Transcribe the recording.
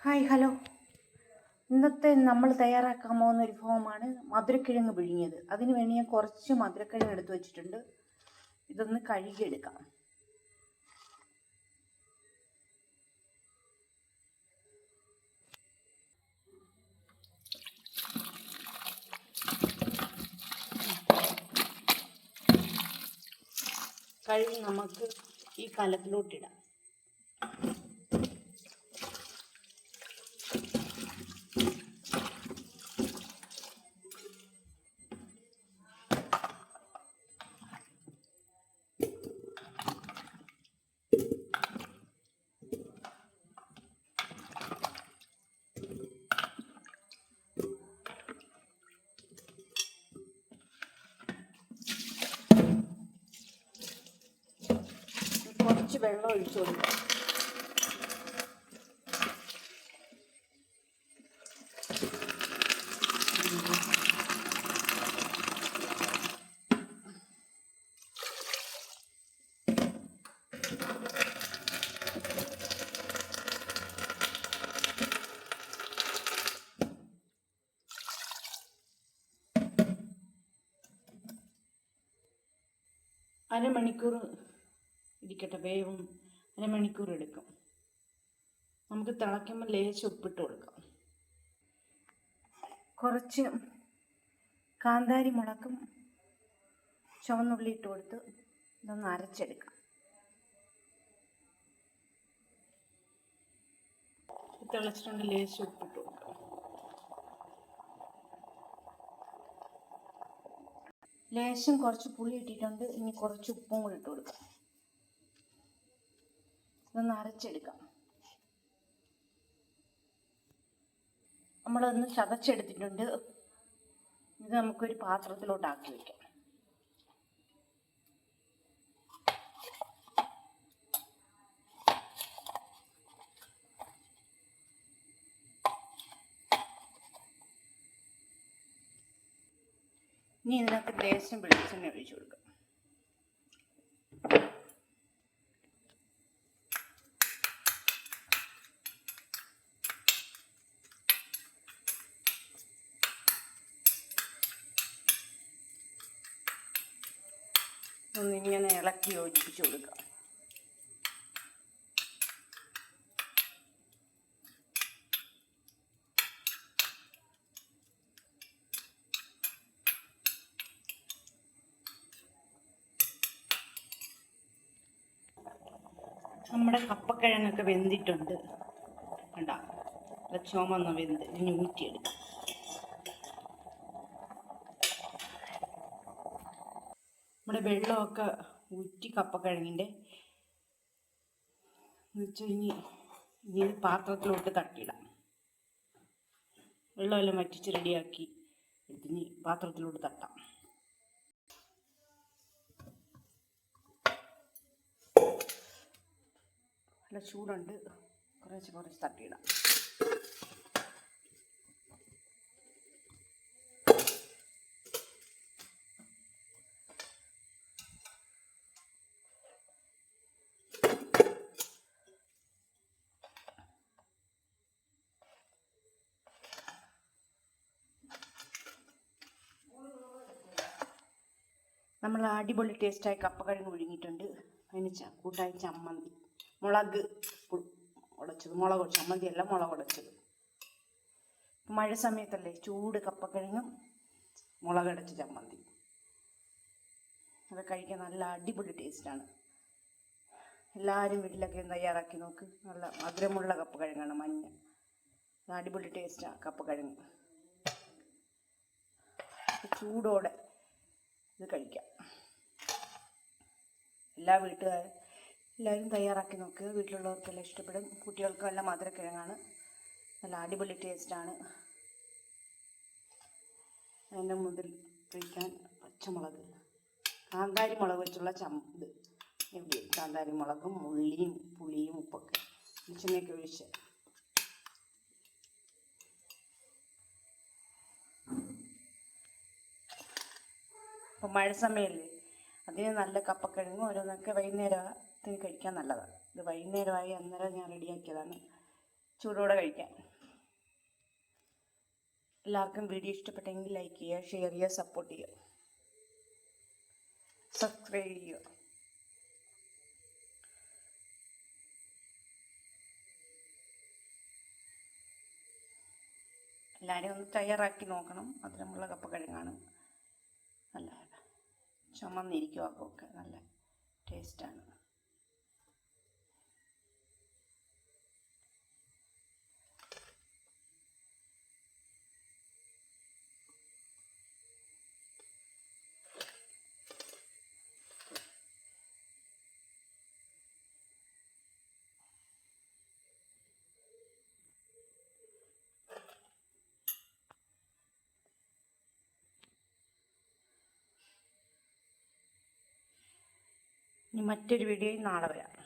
Hi hello. ഇന്നത്തെ നമ്മൾ തയ്യാറാക്കാൻ പോകുന്ന ഒരു വിഭവമാണ് മധുരക്കിഴങ്ങ് പിഴുങ്ങിയത്. അതിന് വേണ്ടി ഞാൻ കുറച്ച് മധുരക്കിഴങ്ങ് എടുത്ത് വെച്ചിട്ടുണ്ട്. ഇതൊന്ന് കഴുകിയെടുക്കാം. കഴുകി നമുക്ക് ഈ കലത്തിലോട്ടിടാം. കുറച്ച് വെള്ളം ഒഴിച്ചു കൊടുക്കാം. അരമണിക്കൂർ ഇരിക്കട്ടെ, വേവും. അരമണിക്കൂർ എടുക്കും. നമുക്ക് തിളയ്ക്കുമ്പോൾ ലേശം ഉപ്പിട്ട് കൊടുക്കാം. കുറച്ച് കാന്താരി മുളകും ചുവന്നുള്ളി ഇട്ട് കൊടുത്ത് ഇതൊന്ന് അരച്ചെടുക്കാം. തിളച്ചിട്ടുണ്ട്, ലേശം ഉപ്പിട്ട് കൊടുക്കാം. ലേശം കുറച്ച് പുളി ഇട്ടിട്ടുണ്ട്. ഇനി കുറച്ച് ഉപ്പും കൂടി ഇട്ട് കൊടുക്കാം. ഇതൊന്ന് അരച്ചെടുക്കാം. നമ്മളതൊന്ന് ചതച്ചെടുത്തിട്ടുണ്ട്. ഇത് നമുക്കൊരു പാത്രത്തിലോട്ട് ആക്കി വയ്ക്കാം. ഇനി ഇതിനകത്ത് ലേശം വെളിച്ചെണ്ണ ഒഴിച്ചു കൊടുക്കാം. ഒന്നിങ്ങനെ ഇളക്കി യോജിപ്പിച്ചു കൊടുക്കാം. നമ്മുടെ കപ്പക്കിഴങ്ങൊക്കെ വെന്തിട്ടുണ്ട്. കണ്ട, ചുമന്ന് വെന്ത്. ഇനി ഊറ്റിയെടുക്കാം. നമ്മുടെ വെള്ളമൊക്കെ ഊറ്റി കപ്പക്കിഴങ്ങിൻ്റെ വെച്ച് ഇനി പാത്രത്തിലോട്ട് തട്ടിയിടാം. വെള്ളമെല്ലാം വറ്റിച്ച് റെഡിയാക്കി ഇനി പാത്രത്തിലോട്ട് തട്ടാം. നല്ല ചൂടുണ്ട്. കുറച്ച് തട്ടിയിടാം. നമ്മൾ അടിപൊളി ടേസ്റ്റായി കപ്പക്കിഴങ്ങ് ഒഴുകിയിട്ടുണ്ട്. അതിന് കൂട്ടായി ചമ്മന്തി, മുളക് ഉടച്ചത്, മുളക് ചമ്മന്തി അല്ല, മുളക് ഉടച്ചത്. മഴ സമയത്തല്ലേ, ചൂട് കപ്പക്കിഴങ്ങും മുളകടച്ച ചമ്മന്തി. അത് കഴിക്കാൻ നല്ല അടിപൊളി ടേസ്റ്റാണ്. എല്ലാവരും വീട്ടിലൊക്കെ തയ്യാറാക്കി നോക്ക്. നല്ല മധുരമുള്ള കപ്പക്കിഴങ്ങാണ്, മഞ്ഞ. അടിപൊളി ടേസ്റ്റാണ് കപ്പക്കിഴങ്ങ്. ചൂടോടെ ഇത് കഴിക്കാം. എല്ലാവരും തയ്യാറാക്കി നോക്കുക. വീട്ടിലുള്ളവർക്കെല്ലാം ഇഷ്ടപ്പെടും. കുട്ടികൾക്കും എല്ലാം മധുരക്കിഴങ്ങാണ്. നല്ല അടിപൊളി ടേസ്റ്റാണ്. അതിൻ്റെ മുതൽ കഴിക്കാൻ പച്ചമുളക്, കാന്താരി മുളക് വെച്ചുള്ള ഇത് കാന്താരി മുളകും ഉള്ളിയും പുളിയും ഉപ്പൊക്കെ വെളിച്ചെണ്ണയൊക്കെ ഒഴിച്ച് ഇപ്പം മഴ സമയമല്ലേ, അതിന് നല്ല കപ്പക്കിഴങ്ങ് ഓരോന്നൊക്കെ വൈകുന്നേരത്തിന് കഴിക്കാൻ നല്ലതാണ്. ഇത് വൈകുന്നേരമായി അന്നേരം ഞാൻ റെഡിയാക്കിയതാണ്. ചൂടോടെ കഴിക്കാം. എല്ലാവർക്കും വീഡിയോ ഇഷ്ടപ്പെട്ടെങ്കിൽ ലൈക്ക് ചെയ്യുക, ഷെയർ ചെയ്യുക, സപ്പോർട്ട് ചെയ്യുക, സബ്സ്ക്രൈബ് ചെയ്യുക. എല്ലാവരും ഒന്ന് തയ്യാറാക്കി നോക്കണം. മധുരമുള്ള കപ്പക്കിഴങ്ങാണ്. നല്ല ചുമന്നിരിക്കും, അതൊക്കെ നല്ല ടേസ്റ്റാണ്. ഇനി മറ്റൊരു വീഡിയോയിൽ നാളെ വരാം.